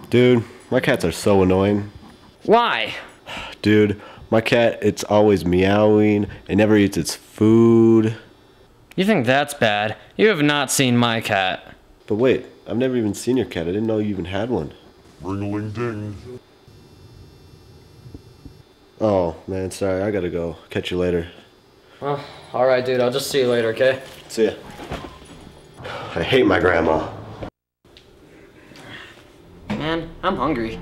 Dude, my cats are so annoying. Why? Dude, my cat, it's always meowing. It never eats its food. You think that's bad? You have not seen my cat. But wait, I've never even seen your cat. I didn't know you even had one. Ring-a-ling-ding. Oh, man, sorry. I gotta go. Catch you later. Well, alright dude, I'll just see you later, okay? See ya. I hate my grandma. Man, I'm hungry.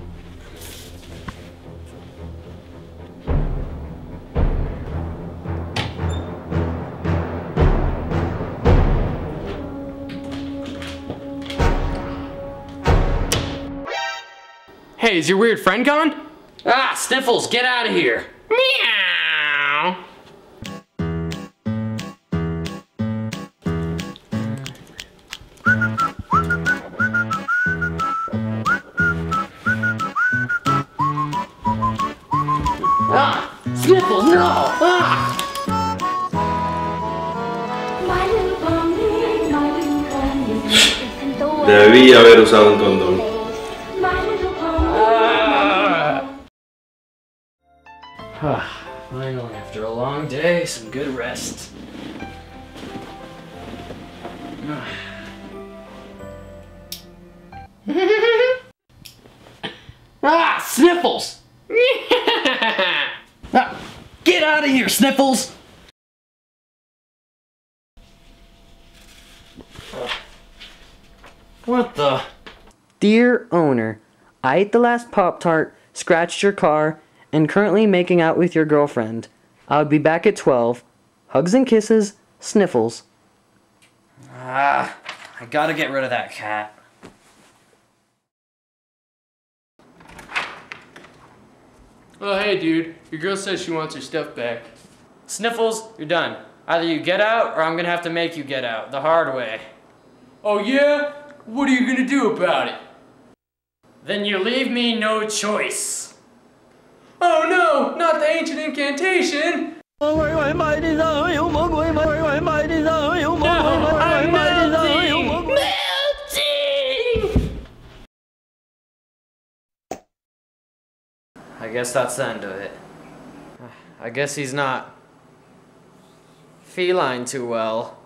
Hey, is your weird friend gone? Ah, Sniffles, get out of here! Meow! Ah! Sniffles, no! Ah! Debí haber usado un condón. Finally, after a long day, some good rest. Ah, Sniffles! Ah, get out of here, Sniffles! What the? Dear owner, I ate the last Pop-Tart, scratched your car, and currently making out with your girlfriend. I'll be back at 12. Hugs and kisses, Sniffles. Ah, I gotta get rid of that cat. Oh, hey, dude. Your girl says she wants her stuff back. Sniffles, you're done. Either you get out, or I'm gonna have to make you get out, the hard way. Oh, yeah? What are you gonna do about it? Then you leave me no choice. Oh, no! Not the ancient incantation! No, I'm melting! I guess that's the end of it. I guess he's not feline too well.